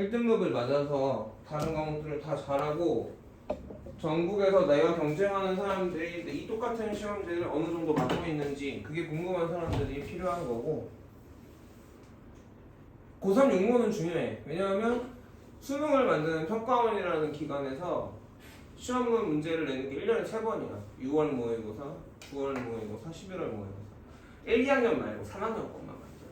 1등급을 맞아서 다른 과목들을 다 잘하고 전국에서 내가 경쟁하는 사람들이 이 똑같은 시험지를 어느 정도 맡고 있는지 그게 궁금한 사람들이 필요한 거고 고3 육모는 중요해. 왜냐하면 수능을 만드는 평가원이라는 기관에서 시험문 문제를 내는 게 1년에 3번이야. 6월 모의고사, 9월 모의고사, 11월 모의고사. 1, 2학년 말고 3학년 것만 만들어.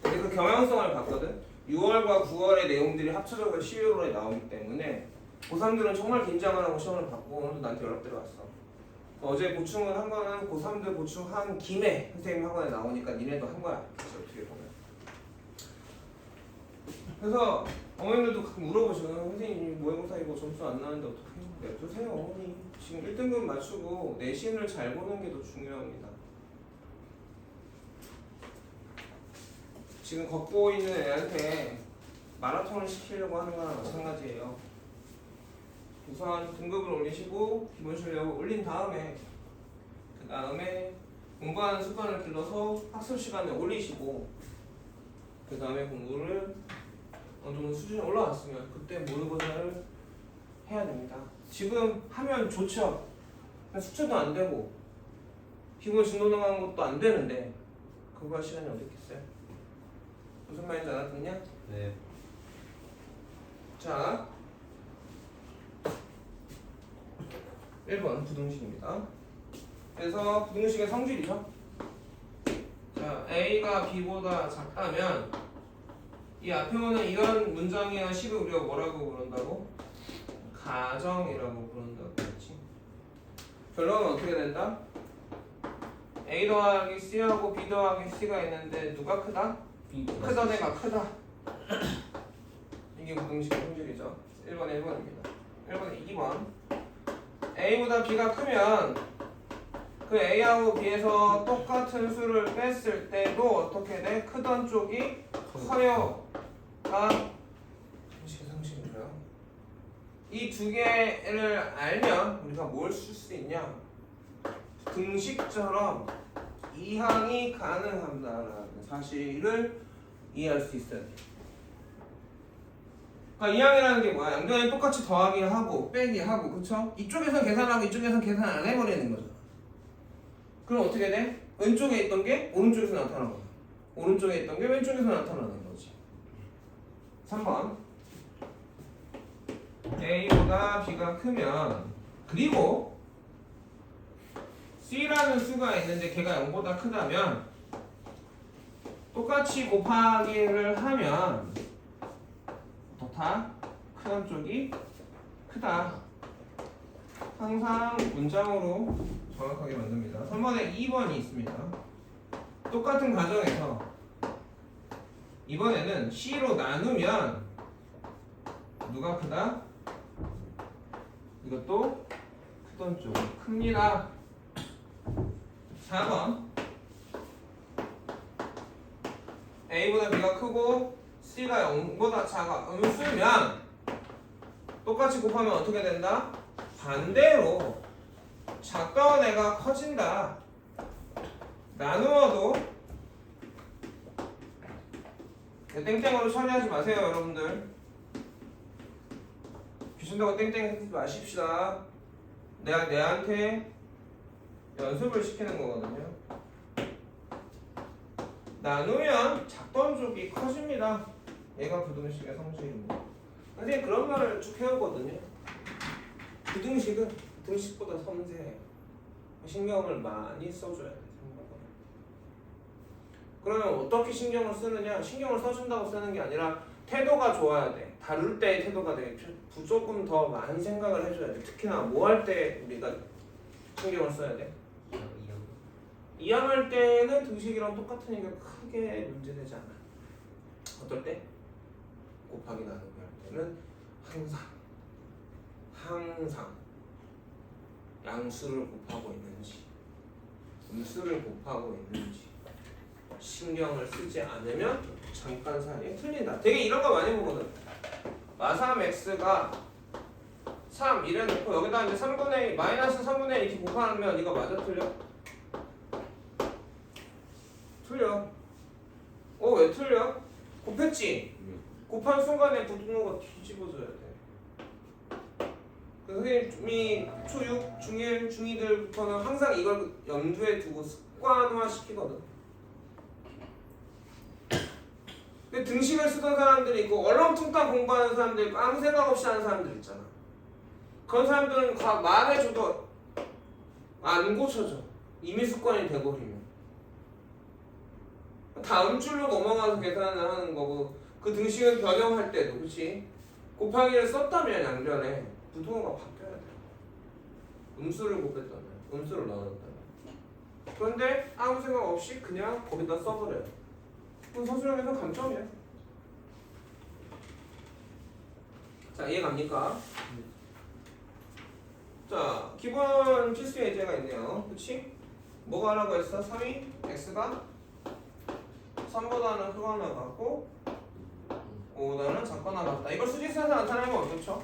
근데 그 경향성을 봤거든. 6월과 9월의 내용들이 합쳐져서 11월에 나오기 때문에 고3들은 정말 긴장을 하고 시험을 받고 오늘도 나한테 연락들이 왔어. 어제 보충을 한 거는 고3들 보충한 김에 선생님 학원에 나오니까 니네도 한 거야. 그래서 어떻게 보면. 그래서 어머님들도 가끔 물어보시면 선생님 모의고사 이거 점수 안 나는데 어떻게 해요? 내주세요 어머니. 지금 1등급 맞추고 내신을 잘 보는 게 더 중요합니다. 지금 걷고 있는 애한테 마라톤을 시키려고 하는 거랑 마찬가지예요. 우선 등급을 올리시고 기본 실력을 올린 다음에 그 다음에 공부하는 습관을 길러서 학습 시간을 올리시고 그 다음에 공부를 어느 정도 수준이 올라왔으면 그때 모의고사를 해야 됩니다. 지금 하면 좋죠. 숙제도 안 되고 기본 진도 나가는 것도 안 되는데 그거 할 시간이 어디 있겠어요? 무슨 말인지 알았겠냐? 네. 자 1번 부등식입니다. 그래서 부등식의 성질이죠. 자 A가 B보다 작다면 이 앞에 오는 이런 문장이나 식을 우리가 뭐라고 부른다고? 가정이라고 부른다고 했지. 결론은 어떻게 된다? A 더하기 C하고 B 더하기 C가 있는데 누가 크다? 크던 애가 크다. 이게 부등식의 성질이죠. 1번에 1번입니다. 1번에 2번 A보다 B가 크면 그 A하고 B에서 똑같은 수를 뺐을 때도 어떻게 돼? 크던 쪽이 커요가 부등식의 성질이고요. 이 두 개를 알면 우리가 뭘 쓸 수 있냐? 등식처럼 이항이 가능하다라는 사실을 이해할 수 있어야 돼. 그러니까 이항이라는 게 뭐야? 양변에 똑같이 더하기 하고 빼기 하고 그쵸? 이쪽에선 계산하고 이쪽에선 계산 안 해버리는 거죠. 그럼 어떻게 돼? 왼쪽에 있던 게 오른쪽에서 나타나는 거야. 오른쪽에 있던 게 왼쪽에서 나타나는 거지. 3번 A보다 B가 크면 그리고 C라는 수가 있는데 걔가 0보다 크다면 똑같이 곱하기를 하면 어떻다? 크던 쪽이 크다. 항상 문장으로 정확하게 만듭니다. 3번에 2번이 있습니다. 똑같은 가정에서 이번에는 C로 나누면 누가 크다? 이것도 크던 쪽이 큽니다. 4번 A보다 B가 크고 C가 0보다 작아 음수면 똑같이 곱하면 어떻게 된다? 반대로 작던 애가 커진다. 나누어도 땡땡으로 처리하지 마세요 여러분들. 귀신다고 땡땡 하지 마십시다. 내가 내한테 연습을 시키는 거거든요. 나누면 작던 쪽이 커집니다. 얘가 부등식의 성질입니다. 선생님 그런 말을 쭉 해오거든요. 부등식은 등식보다 섬세해요. 신경을 많이 써줘야 돼. 생각보다. 그러면 어떻게 신경을 쓰느냐? 신경을 써준다고 쓰는 게 아니라 태도가 좋아야 돼. 다룰 때의 태도가 되게 조금 더 많이 생각을 해줘야 돼. 특히나 뭐 할 때 우리가 신경을 써야 돼? 이항할 때는 등식이랑 똑같으니까 크게 문제되지 않아. 어떨 때? 곱하기 나누기 할 때는 항상 양수를 곱하고 있는지 음수를 곱하고 있는지 신경을 쓰지 않으면 잠깐 사이에 틀린다. 되게 이런 거 많이 보거든. 마삼 x가 3 이래놓고 여기다 이제 3분의 1 마이너스 3분의 1 이렇게 곱하면 이거 맞아 틀려? 틀려. 왜 틀려? 곱했지? 곱한 순간에 부등호가 뒤집어져야 돼. 선생님이 초6, 중1, 중2들부터는 항상 이걸 염두에 두고 습관화 시키거든. 근데 등식을 쓰던 사람들이 있고 얼렁뚱땅 공부하는 사람들 있고 아무 생각 없이 하는 사람들 있잖아. 그런 사람들은 말해줘도 안 고쳐져. 이미 습관이 돼버리면. 다음 줄로 넘어가서 계산을 하는 거고 그 등식을 변형할 때도 그치? 곱하기를 썼다면 양변에 부등호가 바뀌어야 돼. 음수를 곱했다면 음수를 나눴다면. 그런데 아무 생각 없이 그냥 거기다 써버려요. 그건 서술형에서 감점이야. 자, 이해갑니까? 자, 기본 필수 예제가 있네요. 그치? 뭐가 하라고 했어? 3이 x가 3보다는 크거나 같고 5보다는 작거나 같다. 이걸 수직선에서 나타내면 어떻죠?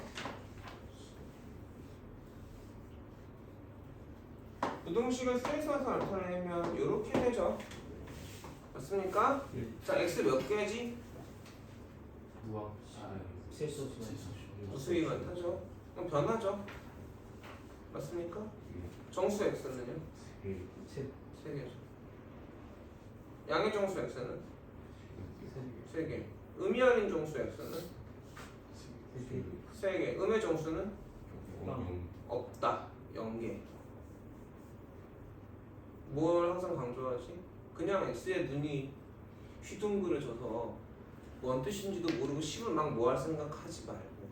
부등식을 수직선에서 나타내면 이렇게 되죠. 맞습니까? 자, x 몇 개지? 무항 실수 수위 많다죠. 그럼 변하죠. 맞습니까? 정수 x는요? 3개죠. 양의 정수 x는? 3개. 음이 아닌 정수 x는? 3개. 음의 정수는? 없다. 0개. 뭘 항상 강조하지? 그냥 x에 눈이 휘둥그레져서 뭔 뜻인지도 모르고 10을 막 모할 생각하지 말고,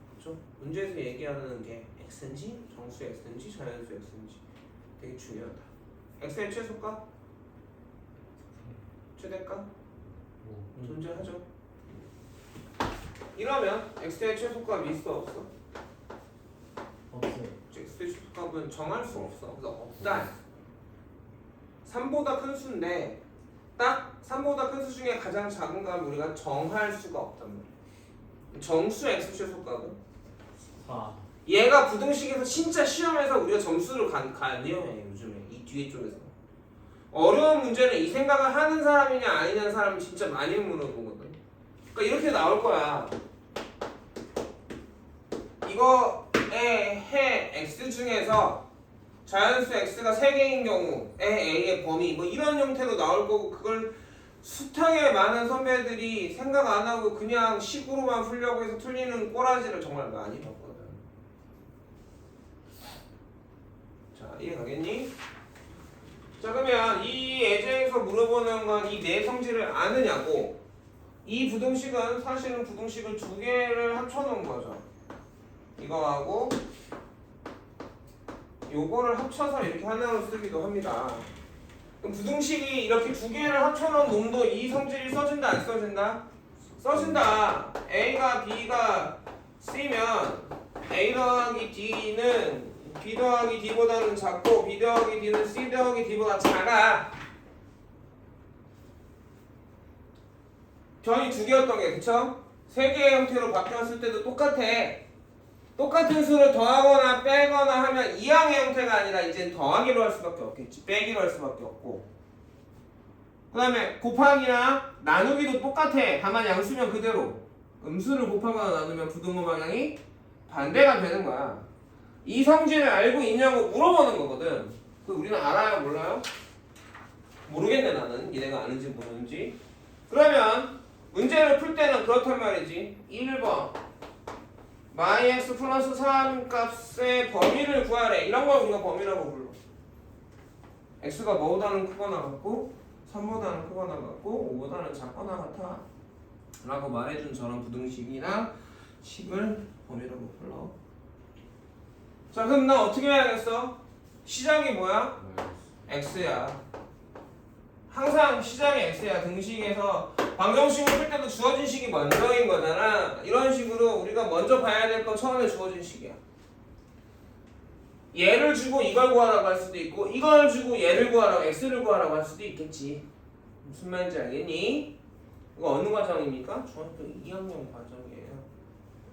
그렇죠? 문제에서 얘기하는 게 x인지 정수 x인지 자연수 x인지 되게 중요하다. x의 최소값? 최대값? 존재하죠. 이러면 x의 최소값이 있어 없어? 없어요. x의 최소값은 정할 수 없어. 그래서 없다. 3보다 큰 수인데 딱 3보다 큰 수 중에 가장 작은 값을 우리가 정할 수가 없단 말이야. 정수 x 최소값은? 4. 얘가 부등식에서 진짜 시험에서 우리가 점수를 가려해 요즘에 이 뒤에 쪽에서. 어려운 문제는 이 생각을 하는 사람이냐 아니냐는 사람이 진짜 많이 물어보거든. 그러니까 이렇게 나올 거야. 이거의 해 x 중에서 자연수 x가 3개인 경우에 a의 범위 뭐 이런 형태로 나올 거고, 그걸 숱하게 많은 선배들이 생각 안 하고 그냥 식으로만 풀려고 해서 틀리는 꼬라지를 정말 많이 봤거든. 자, 이해 가겠니? 자, 그러면 이 예제에서 물어보는 건 이 네 성질을 아느냐고. 이 부등식은 사실은 부등식을 2개를 합쳐놓은 거죠. 이거하고 요거를 합쳐서 이렇게 하나로 쓰기도 합니다. 그럼 부등식이 이렇게 2개를 합쳐놓은 놈도 이 성질이 써진다 안 써진다? 써진다. A가 B가 C면 A 더하기 D는 B 더하기 D보다는 작고 B 더하기 D는 C 더하기 D보다 작아. 변이 2개였던 게 그쵸? 3개의 형태로 바뀌었을 때도 똑같아. 똑같은 수를 더하거나 빼거나 하면 이항의 형태가 아니라 이제 더하기로 할 수밖에 없겠지. 빼기로 할 수밖에 없고. 그 다음에 곱하기나 나누기도 똑같아. 다만 양수면 그대로. 음수를 곱하거나 나누면 부등호 방향이 반대가 되는 거야. 이 성질을 알고 있냐고 물어보는 거거든. 그 우리는 알아요? 몰라요? 모르겠네 나는. 얘네가 아는지 모르는지. 그러면 문제를 풀 때는 그렇단 말이지. 1번 마이너스 플러스 3 값의 범위를 구하래. 이런 걸 우리가 범위라고 불러. x가 뭐보다는 크거나 같고 3보다는 크거나 같고 5보다는 작거나 같아 라고 말해준 저런 부등식이나 식을 범위라고 불러. 자, 그럼 나 어떻게 해야겠어? 시작이 뭐야? x야. 항상 시작이 x야. 등식에서 방정식을 풀 때도 주어진 식이 먼저인 거잖아. 이런 식으로 우리가 먼저 봐야 될 건 처음에 주어진 식이야. 얘를 주고 이걸 구하라고 할 수도 있고 이걸 주고 얘를 구하라고 x를 구하라고 할 수도 있겠지. 무슨 말인지 알겠니? 이거 어느 과정입니까? 중학교 2학년 과정이에요.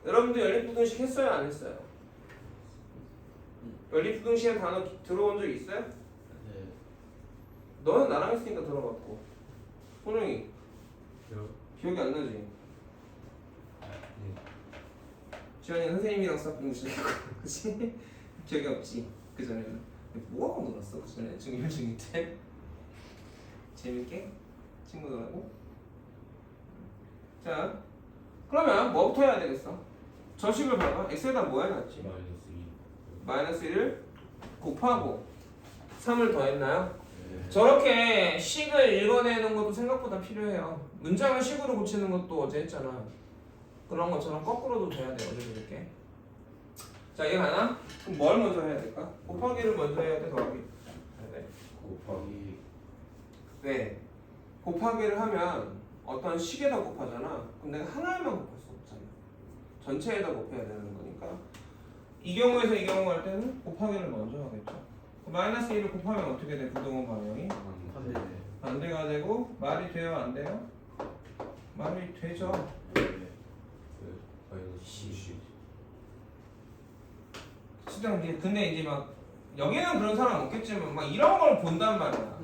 여러분도 연립부등식 했어요? 안 했어요? 연립부등식의 단어 들어본 적 있어요? 네. 너는 나랑 했으니까 들어봤고. 소룡이 기억이 안 나지? 지환이는 선생님이랑 수학 공부 시작했고 그치? 기억이 없지 그전에는. 뭐하고 놀았어 그전에 중1 중2 때? 재밌게 친구들하고. 자 그러면 뭐부터 해야 되겠어? 저식을 봐봐. x에다 뭐 해놨지? 마이너스 1을 곱하고 3을 더했나요? 네. 저렇게 식을 읽어내는 것도 생각보다 필요해요. 문장을 식으로 고치는 것도 어제 했잖아. 그런 것처럼 거꾸로도 돼야 돼. 어제 이렇게. 자 이해 가나? 그럼 뭘 먼저 해야 될까? 곱하기를 먼저 해야 돼? 더하기 해야 돼? 곱하기. 왜? 곱하기를 하면 어떤 식에다 곱하잖아. 그럼 내가 하나에만 곱할 수 없잖아. 전체에다 곱해야 되는 거니까 이 경우에서 이 경우 할 때는 곱하기를 먼저 하겠죠. 마이너스 1을 곱하면 어떻게 돼? 부동원 방향이 반대. 반대가 되고 말이 돼요? 안 돼요? 말이 되죠. 네. 마이너스 10. 시장 근데 이제 막 여기는 그런 사람 없겠지만 막 이런 걸 본단 말이야.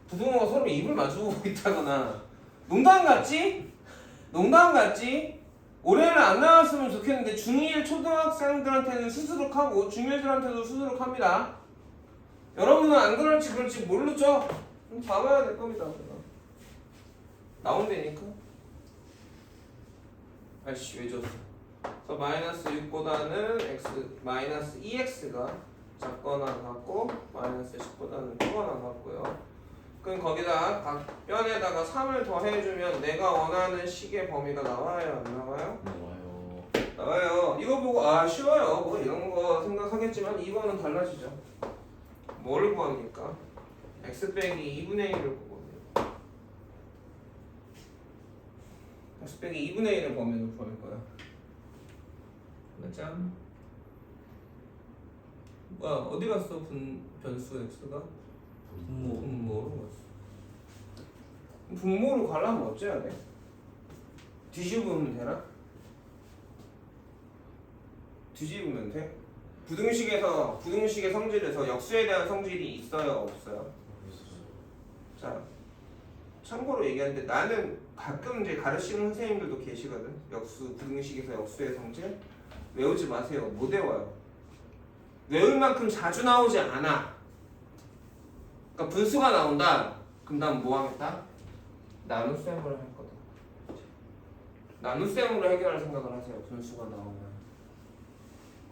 부동호가 서로 입을 마주보고 있다거나. 농담 같지? 농담 같지? 올해는 안 나왔으면 좋겠는데 중1 초등학생들한테는 수두룩하고 중1들한테도 수두룩합니다. 여러분은 안 그럴지 모르죠? 봐봐야 될 겁니다. 나온다니까. 아이씨 왜 줬어? 그래서 마이너스 6보다는 x 마이너스 2x가 작거나 같고 마이너스 10보다는 크거나 같고요. 그럼 거기다 각 변에다가 3을 더해주면 내가 원하는 식의 범위가 나와요? 안 나와요? 나와요. 나와요. 이거 보고 아 쉬워요 뭐 이런 거 생각하겠지만 이거는 달라지죠. 뭐를 구합니까? x 빼기 2분의 1을 구합니다. x 빼기 2분의 1의 범위를 구할 거야. 짠. 뭐야 어디 갔어 변수 x가? 분모로 갔어. 분모로 가려면 어째야 돼? 뒤집으면 되나? 뒤집으면 돼? 부등식의 성질에서 역수에 대한 성질이 있어요 없어요? 자 참고로 얘기하는데 나는 가끔 이제 가르치는 선생님들도 계시거든. 부등식에서 역수의 성질 외우지 마세요. 못 외워요. 외울 만큼 자주 나오지 않아. 그러니까 분수가 나온다. 그럼 난 뭐 하겠다? 나눗셈을 할 거다. 나눗셈으로 해결할 생각을 하세요. 분수가 나오면.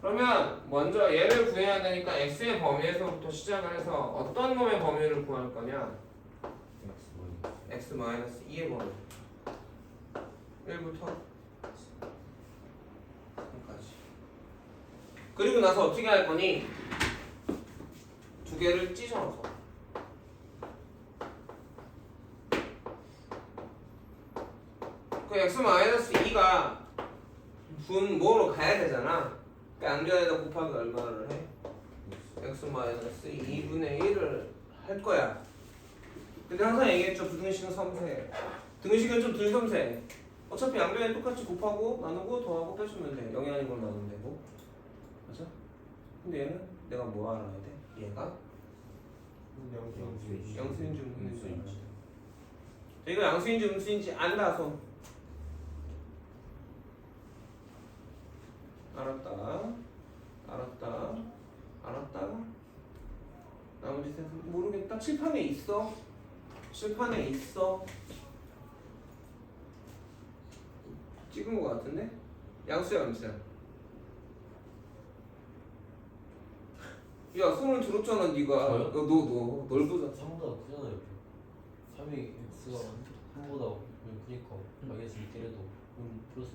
그러면 먼저 얘를 구해야 되니까 x의 범위에서부터 시작을 해서 어떤 놈의 범위를 구할 거냐? x-2의 범위 1부터 3까지. 그리고 나서 어떻게 할 거니? 두 개를 찢어서 그 x-2가 분모로 가야 되잖아. 그러니까 양변에다 곱하기 얼마를 해? x-2분의 1을 할 거야. 근데 항상 얘기했죠. 부등식은 섬세해. 등식은 좀 덜 섬세해. 어차피 양변에 똑같이 곱하고 나누고 더하고 빼주면 돼. 0이 아닌 걸 나누면 되고. 맞아? 근데 얘는 내가 뭐 알아야 돼? 얘가 양수인지 음수인지 알아야 돼. 이거 양수인지 음수인지 안다서 알았다 나머지 셋은 모르겠다. 칠판에 있어. 찍은 거 같은데? 양수야 음수야? 야 손을 들었잖아 니가. 저요? 너 넓어졌어. 3보다 크잖아요. 3이 x가 3보다 크니까 마이너스 2때려도 플러스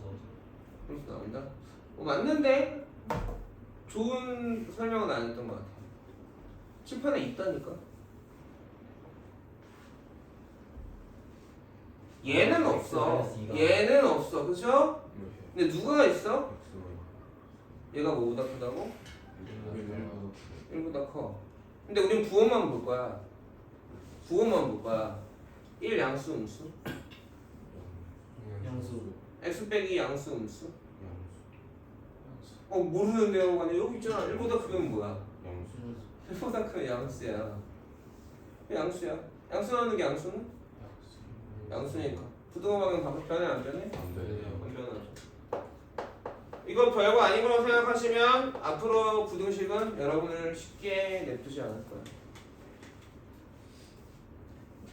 나오죠. 플러스 나온다? 맞는데? 좋은 설명은 안 했던 것 같아. 칠판에 있다니까. 얘는 없어. 그쵸? 근데 누가 있어? 얘가 뭐보다 크다고? 1보다 커. 근데 우린 부호만 볼 거야. 1 양수 음수? 양수. x 빼기 양수 음수? 모르는데요. 아니 여기 있잖아. 1보다 크면 뭐야? 1보다 크면 양수야. 양수야. 양수 나누는 게 양수는? 양수니까. 부등호 방향 바꿔 변해 안 변해? 안 되네요. 안 변하죠. 이거 별거 아닌 거라고 생각하시면 앞으로 부등식은 여러분을 쉽게 냅두지 않을 거예요.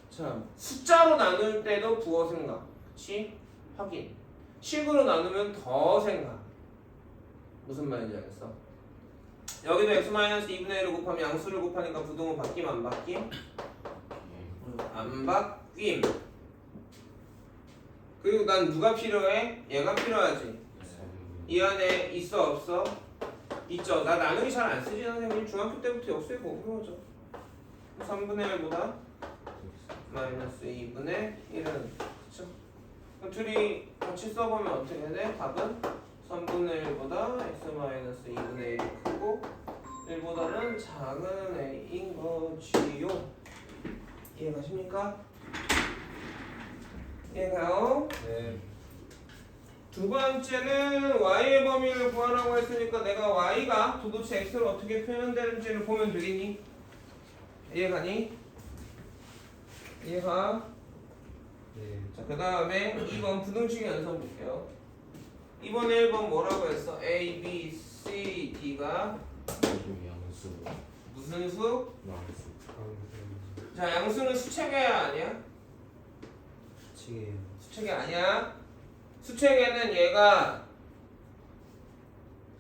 자, 숫자로 나눌 때도 부호 생각, 그치? 확인. 식으로 나누면 더 생각. 무슨 말인지 알겠어? 여기도 x-2분의 1을 곱하면 양수를 곱하니까 부등호 바뀜 안 바뀜? 안 바뀜. 그리고 난 누가 필요해? 얘가 필요하지. 이 안에 있어 없어? 있죠. 나 나누기 잘 안 쓰지 선생님. 중학교 때부터 역수에 공부하죠. 3분의 1보다 마이너스 2분의 1은 그쵸? 둘이 같이 써보면 어떻게 돼? 답은 3분의 1보다 x-2분의 1이 크고 1보다는 작은 a인 거지요. 이해가십니까? 이해가요? 네. 두 번째는 y의 범위를 구하라고 했으니까 내가 y가 도대체 x로 어떻게 표현되는지를 보면 되겠니? 이해가니? 이해가? 네. 자, 그 다음에 2번 부등식 연습 볼게요. 2번에 1번 뭐라고 했어? A, B, C, D가 양수. 무슨 수? 양수. 자, 양수는 수체계야 아니야? 치게요. 수체계 아니야? 수체계는 얘가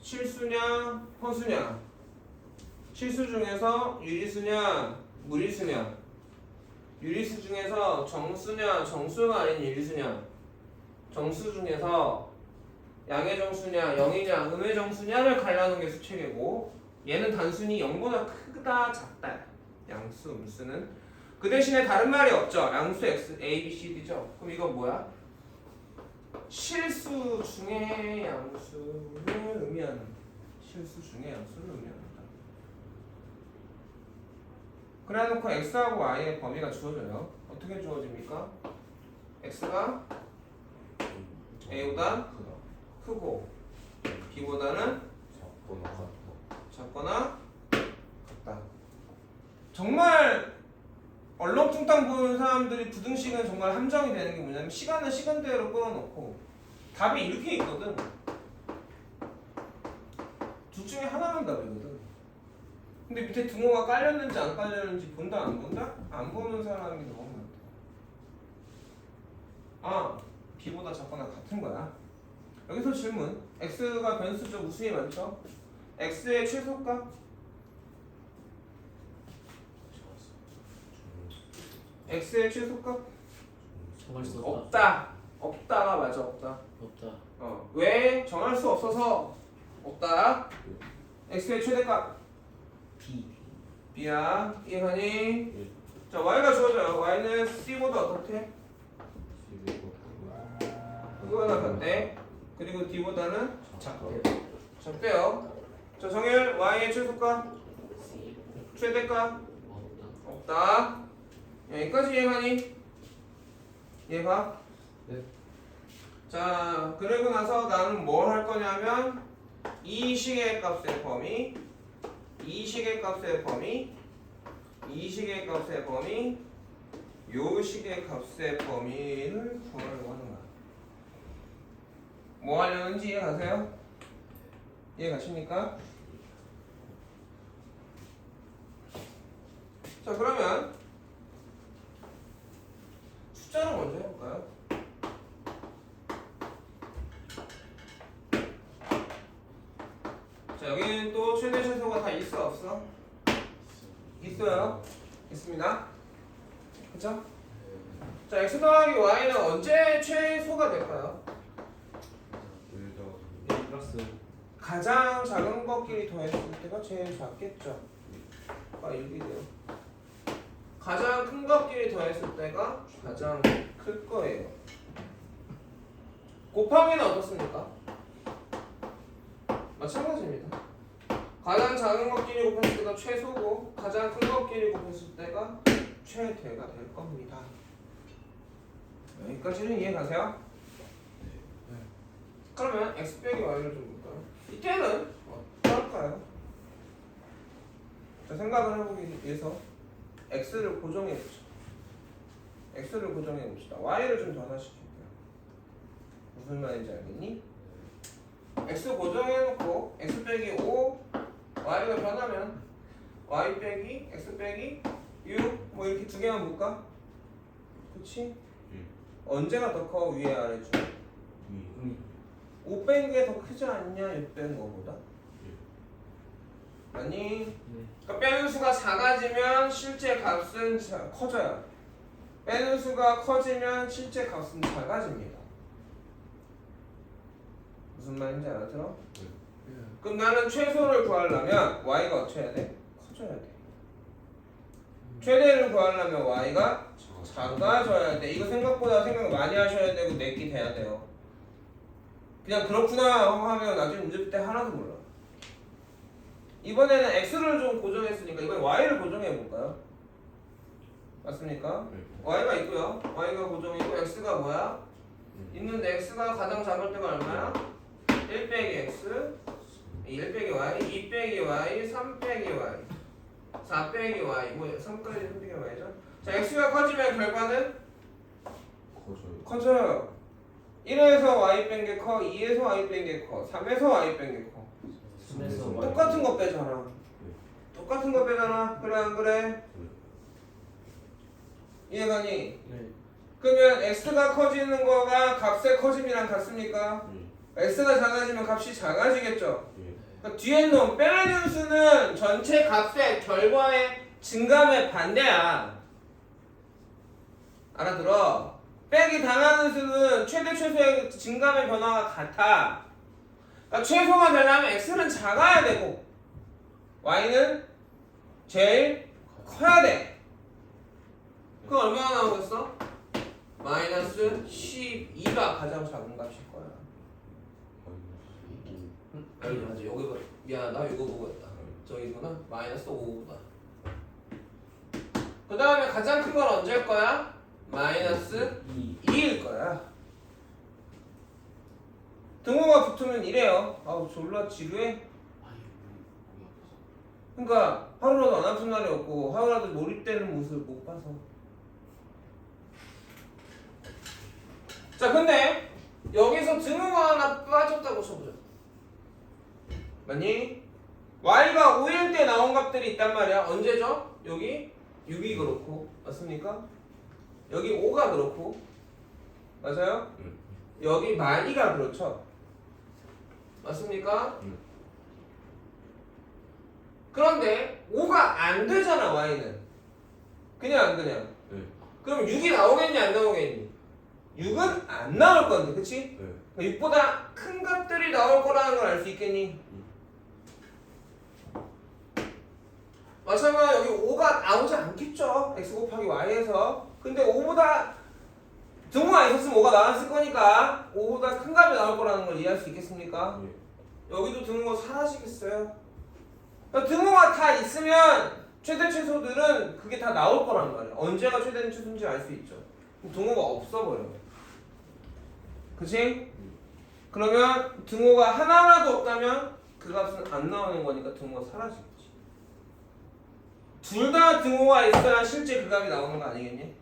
실수냐 허수냐? 실수 중에서 유리수냐 무리수냐? 유리수 중에서 정수냐 정수가 아닌 유리수냐? 정수 중에서 양의 정수냐 0이냐 음의 정수냐를 갈라놓은 게 수체계고 얘는 단순히 0보다 크다 작다 양수 음수는 그 대신에 다른 말이 없죠. 양수 x a b c d죠. 그럼 이건 뭐야? 실수 중에 양수를 의미하는 실수 중에 양수를 의미합니다. 그래놓고 x하고 y의 범위가 주어져요. 어떻게 주어집니까? x가 a보다 크고 b보다는 작거나 같다. 정말 얼렁뚱땅 보는 사람들이 부등식은 정말 함정이 되는 게 뭐냐면 시간은 시간대로 끌어놓고 답이 이렇게 있거든. 둘 중에 하나만 답이거든. 근데 밑에 등호가 깔렸는지 안 깔렸는지 본다 안 본다? 안 보는 사람이 너무 많다. 아, b보다 작거나 같은 거야. 여기서 질문. x가 변수죠. 무수히 많죠? x의 최소값? x의 최소값? 정할 수 없다. 없다. 없다가 맞아. 없다. 없다. 왜? 정할 수 없어서 없다. x의 최대값 B. b야. 이해가니? 자, y가 주어져요. y는 c보다 어떻게? 그거나 같대. 그리고 d보다는 작대요. 자, 정일 y의 최소값 C. 최대값 없다. 없다. 여기까지 이해가니? 이해가? 네. 자, 그리고 나서 나는 뭘 할 거냐면 이 식의 값의 범위, 이 식의 값의 범위, 이 식의 값의 범위, 요 식의 값의 범위를 구하려고 하는 거야. 뭐 하려는지 이해 가세요? 이해 가십니까? 자, 그러면 숫자를 먼저 해볼까요? 자, 여기는 또 최대 최소가 다 있어 없어? 있어요. 있습니다. 그쵸? 자, x 더하기 y는 언제 최소가 될까요? 플러스 가장 작은 것끼리 더했을 때가 제일 작겠죠. 아, 이렇게 돼요. 가장 큰 것끼리 더했을 때가 가장 클 거예요. 곱하기는 어떻습니까? 마찬가지입니다. 가장 작은 것끼리 곱했을 때가 최소고 가장 큰 것끼리 곱했을 때가 최대가 될 겁니다. 여기까지는 이해 가세요? 네. 그러면 x 빼기 y를 좀 볼까요? 이때는 어떨까요? 자, 생각을 해보기 위해서 x를 고정해 보죠. x를 고정해 봅시다. y를 좀 변화시켜. 무슨 말인지 알겠니? x 고정해놓고 x 빼기 5 y가 변하면 y 빼기 x 빼기 6 뭐 이렇게 두 개만 볼까? 그치? 언제가 더 커? 위에 아래죠? 5 뺀 게 더 크지 않냐? 6 뺀 거보다? 아니 그러니까 빼는 수가 작아지면 실제 값은 커져요. 빼는 수가 커지면 실제 값은 작아집니다. 무슨 말인지 알아들어? 그럼 나는 최소를 구하려면 y가 어떻게 해야 돼? 커져야 돼. 최대를 구하려면 y가 작아져야 돼. 이거 생각보다 생각 많이 하셔야 되고 내기 돼야 돼요. 그냥 그렇구나 하면 나중에 문제 풀 때 하나도 몰라. 이번에는 x를 좀 고정했으니까 이번에 y를 고정해 볼까요? 맞습니까? y가 있고요. y가 고정이고 x가 뭐야? 있는데 x가 가장 작을 때가 얼마야? 1 빼기 x 1 빼기 y 2 빼기 y 3 빼기 y 4 빼기 y 뭐 3까지 3 빼기 y죠? 자 x가 커지면 결과는 커져요. 1에서 y 뺀 게 커, 2에서 y 뺀 게 커, 3에서 y 뺀 게 커. 똑같은 거 빼잖아. 똑같은 거 빼잖아. 그래 안 그래? 이해가니? 네. 그러면 x가 커지는 거가 값의 커짐이랑 같습니까? x가 작아지면 값이 작아지겠죠? 그러니까 뒤에 놓은 빼는 수는 전체 값의 결과의 증감의 반대야. 알아들어? 빼기 당하는 수는 최대 최소의 증감의 변화가 같아. 그러니까 최소가 되려면 x는 작아야 되고 y는 제일 커야 돼. 그럼 얼마나 나오겠어? 마이너스 12가 가장 작은 값일 거야. 아니 맞아 여기 봐. 미안 나 이거 보고 했다. 저기구나. 마이너스 5보다. 그 다음에 가장 큰 건 언제일 거야? 마이너스 2일 거야. 등호가 붙으면 이래요. 아우 졸라 지루해. 그러니까 하루라도 안 아픈 날이 없고 하루라도 몰입되는 모습을 못 봐서. 자 근데 여기서 등호가 하나 빠졌다고 쳐보자. 맞니? y가 5일 때 나온 값들이 있단 말이야. 언제죠? 여기 6이 그렇고 맞습니까? 여기 5가 그렇고 맞아요? 여기 -2가 그렇죠? 맞습니까? 그런데 5가 안 되잖아 y는. 그냥 안 그냥. 그럼 6이 나오겠니 안 나오겠니? 6은 안 나올 건데 그치? 6보다 큰 값들이 나올 거라는 걸 알 수 있겠니? 마찬가지로 여기 5가 나오지 않겠죠? x 곱하기 y에서. 근데 5보다 등호가 있었으면 5가 나왔을 거니까 5보다 큰 값이 나올 거라는 걸 이해할 수 있겠습니까? 여기도 등호가 사라지겠어요? 그러니까 등호가 다 있으면 최대 최소들은 그게 다 나올 거란 말이야. 언제가 최대 최소인지 알 수 있죠. 등호가 없어버려. 그치? 그러면 등호가 하나라도 없다면 그 값은 안 나오는 거니까 등호가 사라지겠지. 둘 다 등호가 있어야 실제 그 값이 나오는 거 아니겠니?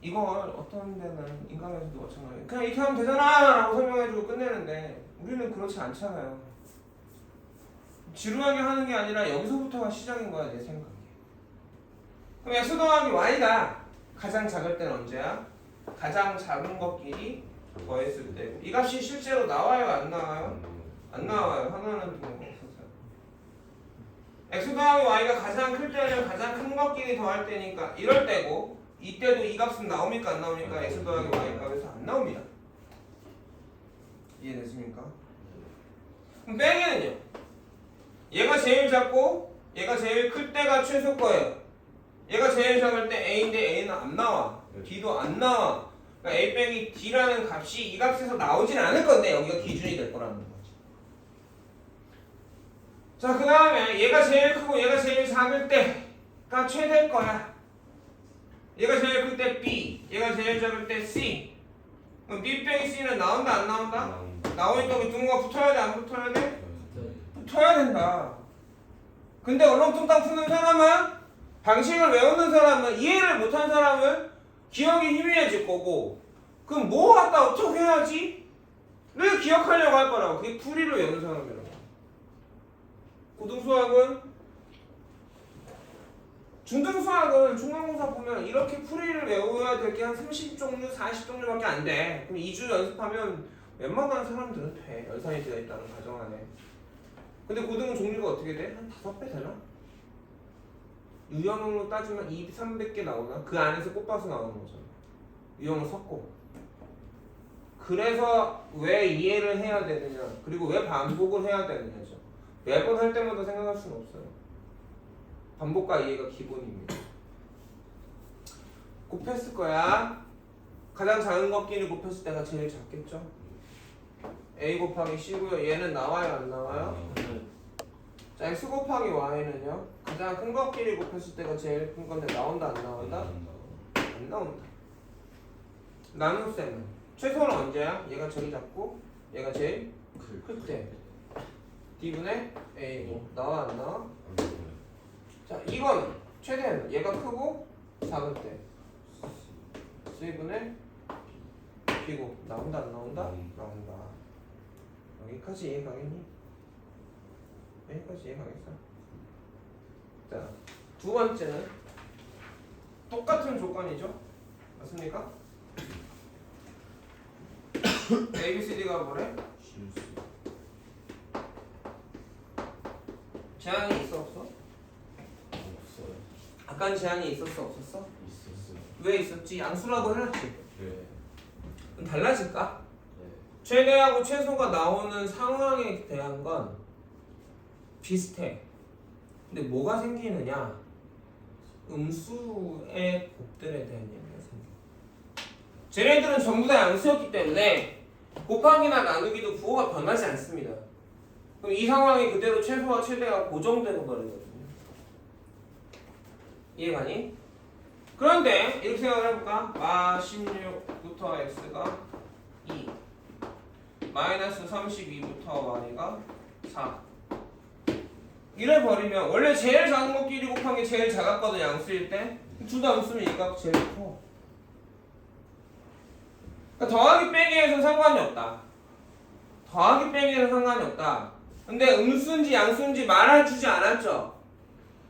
이걸 어떤 데는 인강에서도 마찬가지예요. 그냥 이렇게 하면 되잖아 라고 설명해주고 끝내는데 우리는 그렇지 않잖아요. 지루하게 하는 게 아니라 여기서부터가 시작인 거야 내 생각에. 그럼 x 더하기 y가 가장 작을 때는 언제야? 가장 작은 것끼리 더했을 때고 이 값이 실제로 나와요 안 나와요? 안 나와요. 하나는 등호가 없어서요. x 더하기 y가 가장 클 때는 가장 큰 것끼리 더할 때니까 이럴 때고 이때도 이 값은 나옵니까 안 나옵니까? x 더하기 y 값에서 안 나옵니다. 이해됐습니까? 그럼 빼기는요? 얘가 제일 작고 얘가 제일 클 때가 최소 거예요. 얘가 제일 작을 때 a인데 a는 안 나와. d도 안 나와. 그러니까 a 빼기 d라는 값이 이 값에서 나오진 않을 건데 여기가 기준이 될 거라는 거지. 자, 그 다음에 얘가 제일 크고 얘가 제일 작을 때가 최대일 거야. 얘가 제일 클 때 b, 얘가 제일 작을 때 c. 그럼 b 빼기 c는 나온다 안 나온다? 나오니까 그 등호가 붙어야 돼 안 붙어야 돼? 붙어야 된다. 근데 얼렁뚱땅 푸는 사람은 방식을 외우는 사람은 이해를 못한 사람은 기억이 희미해질 거고 그럼 뭐 갖다 어떻게 해야지? 를 기억하려고 할 거라고. 그게 풀이를 외우는 사람이라고. 고등수학은 중등수학은 중간고사 보면 이렇게 풀이를 외워야 될 게 한 30종류, 40종류밖에 안 돼. 그럼 2주 연습하면 웬만한 사람들은 돼. 열산이 되어 있다는 가정 안에. 근데 고등은 종류가 어떻게 돼? 한 5배 되나? 유형으로 따지면 300개 나오나? 그 안에서 꼽아서 나오는 거잖아. 유형을 섞고. 그래서 왜 이해를 해야 되느냐, 그리고 왜 반복을 해야 되느냐죠. 매번 할 때마다 생각할 수는 없어요. 반복과 이해가 기본입니다. 곱했을 거야. 가장 작은 것끼리 곱했을 때가 제일 작겠죠. A 곱하기 C고요. 얘는 나와요, 안 나와요? 자, X 곱하기 Y는요. 가장 큰 것끼리 곱했을 때가 제일 큰 건데 나온다, 안 나온다? 안 나온다. 나눗셈은 최소는 언제야? 얘가 제일 작고 얘가 제일 클 때. D분의 A고. 나와, 안 나와? 자, 이건 최대는 얘가 크고 작을 때. C분의 B고. 나온다, 안 나온다? 나온다. 여기까지 이해 가겠니? 여기까지 이해 가겠어? 자, 두 번째는 똑같은 조건이죠? 맞습니까? A, B, C, D가 뭐래? 제한이 있어, 없어? 없어요. 아까는 제한이 있었어, 없었어? 있었어요. 왜 있었지? 양수라고 해놨지. 네. 그럼 달라질까? 네. 최대하고 최소가 나오는 상황에 대한 건 비슷해. 근데 뭐가 생기느냐? 음수의 곱들에 대한 얘기가 생겨. 쟤네들은 전부 다 양수였기 때문에 곱하기나 나누기도 부호가 변하지 않습니다. 그럼 이 상황이 그대로 최소와 최대가 고정되고 버리거든요. 이해가니? 그런데 이렇게 생각을 해볼까? 마 16부터 x가 2 마이너스 32부터 y가 4 이래 버리면 원래 제일 작은 것끼리 곱한 게 제일 작았거든, 양수일 때. 둘 다 음수면 얘가 제일 커. 그러니까 더하기 빼기에서 상관이 없다. 더하기 빼기에서 상관이 없다. 근데 음수인지 양수인지 말해주지 않았죠.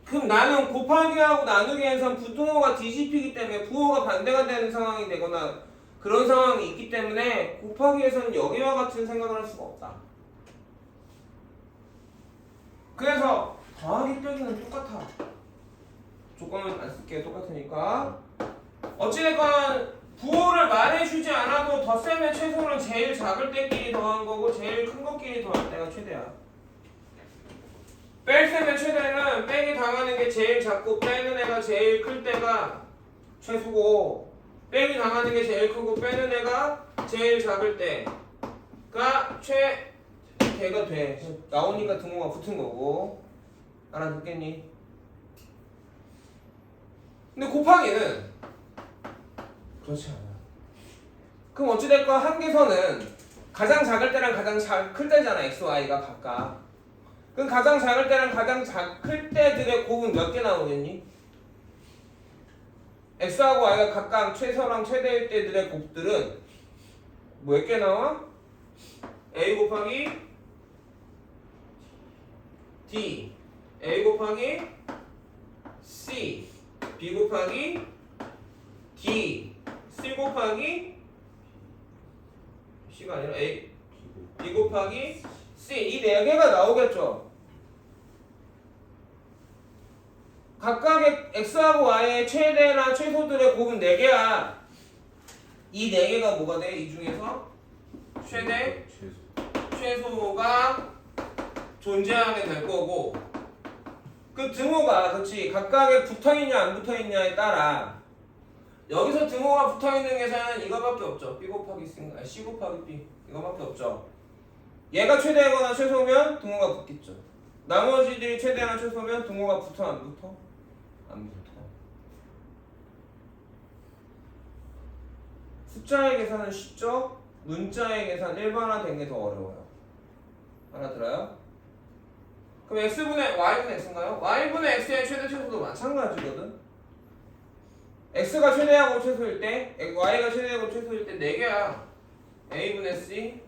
그럼 나는 곱하기하고 나누기에선 부등호가 뒤집히기 때문에 부호가 반대가 되는 상황이 되거나 그런 상황이 있기 때문에 곱하기에서는 여기와 같은 생각을 할 수가 없다. 그래서 더하기 빼기는 똑같아. 조건은 안 쓸게. 똑같으니까. 어찌됐건 부호를 말해주지 않아도 덧셈의 최소는 제일 작을 때끼리 더한 거고 제일 큰 것끼리 더할 때가 최대야. 뺄셈의 최대는 빼기 당하는 게 제일 작고 빼는 애가 제일 클 때가 최소고, 빼기 당하는 게 제일 크고 빼는 애가 제일 작을 때가 최대가 돼. 나오니까 등호가 붙은 거고. 알아듣겠니? 근데 곱하기는 그렇지 않아. 그럼 어찌됐건 한계선은 가장 작을 때랑 가장 클 때잖아. x, y가 각각. 그럼 가장 작을 때랑 가장 클 때들의 곱은 몇 개 나오겠니? x하고 y가 각각 최소랑 최대일 때들의 곱들은 몇 개 나와? a 곱하기 d, a 곱하기 c, b 곱하기 d, c 곱하기 c가 아니라 a, b 곱하기 c, 이 네 개가 나오겠죠. 각각의 x하고 y의 최대나 최소들의 곱은 4개야. 이 4개가 뭐가 돼? 이 중에서 최대, 최소가 존재하게 될 거고, 그 등호가 그렇지 각각에 붙어있냐 안 붙어있냐에 따라 여기서 등호가 붙어있는 계산은 이거밖에 없죠. b 곱하기 c 곱하기 b 이거밖에 없죠. 얘가 최대거나 최소면 등호가 붙겠죠. 나머지들이 최대나 최소면 등호가 붙어 안 붙어? 안 붙어. 숫자의 계산은 쉽죠? 문자의 계산 일반화된 게 더 어려워요. 알아들어요? 그럼 x분의 y분의 x인가요? y분의 x의 최대 최소도 마찬가지거든. x가 최대하고 최소일 때, y가 최대하고 최소일 때 근데 4개야. A분의 C,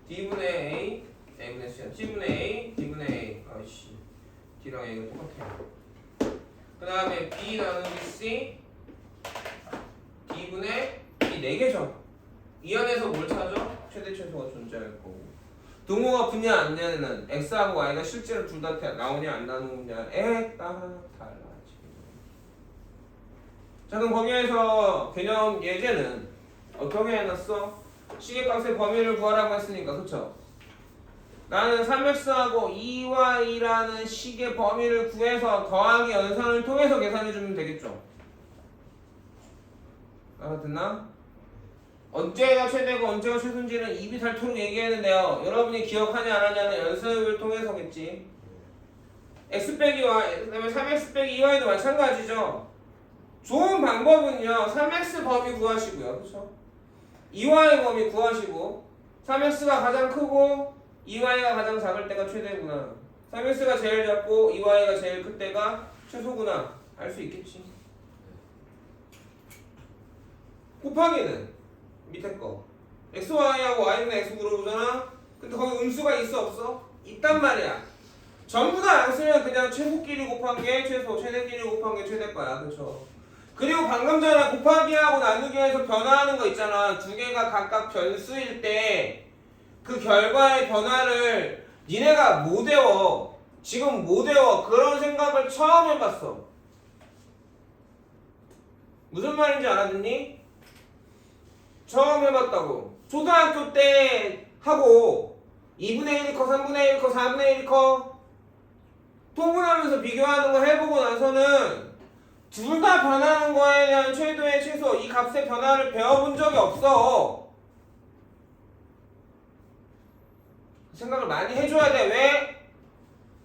D분의 A, A분의 C야. C분의 A, D분의 A. 아이씨. D랑 A가 똑같아요. 그 다음에 B 나누기 C, D분의 이 4개죠. 이 안에서 뭘 찾아? 최대 최소가 존재할 거고. 등호가 붙냐 안 되는 X하고 Y가 실제로 둘 다 나오냐 안 나오냐에 따라 달라지. 자, 그럼 거기에서 개념 예제는 어떻게 해놨어? 시계값의 범위를 구하라고 했으니까, 그쵸? 나는 3x하고 2y라는 식의 범위를 구해서 더하기 연산을 통해서 계산해주면 되겠죠? 알아듣나? 언제가 최대고 언제가 최소인지는 입이 닳도록 얘기했는데요. 여러분이 기억하냐 안 하냐는 연습을 통해서겠지. x 빼기 y, 그 다음에 3x 빼기 2y도 마찬가지죠. 좋은 방법은요. 3x 범위 구하시고요. 그쵸? 2y 범위 구하시고 3x가 가장 크고 2y가 가장 작을 때가 최대구나. 3x가 제일 작고 2y가 제일 클 때가 최소구나. 알 수 있겠지. 곱하기는 밑에 거 xy하고 y는 x 물어보잖아. 근데 거기 음수가 있어 없어? 있단 말이야. 전부 다 안 쓰면 그냥 최소끼리 곱한 게 최소, 최대끼리 곱한 게 최대거야. 그쵸? 그리고 방금 전에 곱하기하고 나누기에서 변화하는 거 있잖아. 두 개가 각각 변수일 때 그 결과의 변화를 니네가 못 외워. 지금 못 외워. 그런 생각을 처음 해봤어. 무슨 말인지 알아듣니? 처음 해봤다고. 초등학교 때 하고 2분의 1커, 3분의 1커, 4분의 1커 통분하면서 비교하는 거 해보고 나서는 둘 다 변하는 거에 대한 최소의 최소, 이 값의 변화를 배워본 적이 없어. 생각을 많이 해줘야 돼. 왜?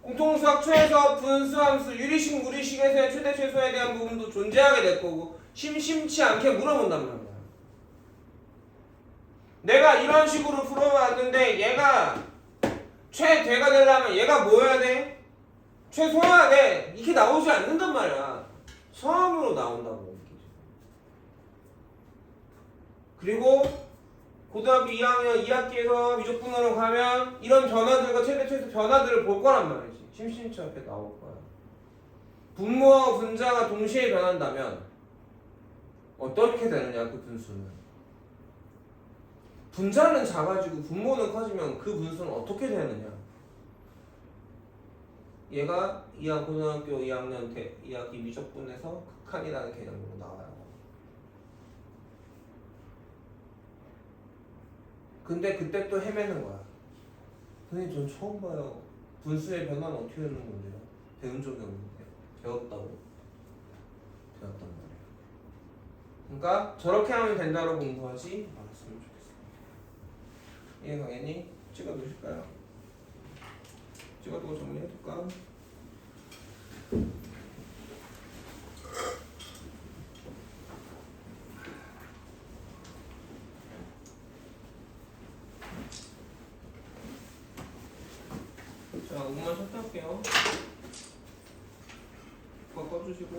공통수학 최소, 분수함수, 유리식, 무리식에서의 최대 최소에 대한 부분도 존재하게 될 거고 심심치 않게 물어본단 말이야. 내가 이런 식으로 풀어봤는데 얘가 최대가 되려면 얘가 뭐 해야 돼? 최소해야 돼. 이렇게 나오지 않는단 말이야. 처음으로 나온다고. 그리고 고등학교 2학년 2학기에서 미적분으로 가면 이런 변화들과 최대 최소 변화들을 볼 거란 말이지. 심심치 않게 나올 거야. 분모와 분자가 동시에 변한다면 어떻게 되느냐 그 분수는. 분자는 작아지고 분모는 커지면 그 분수는 어떻게 되느냐. 얘가 고등학교 2학년 2학기 미적분에서 극한이라는 개념으로 나와요. 근데 그때 또 헤매는 거야. 선생님 전 처음 봐요. 분수의 변화는 어떻게 되는 건데요? 배운 적이 없는데. 배웠다고. 배웠단 말이에요. 그러니까 저렇게 하면 된다고 공부하지 말았으면 좋겠어요. 이해 가겠니? 찍어 놓으실까요? 찍어두고 정리해둘까? 자, 5분만 쉬었다 할게요. 그거 꺼주시고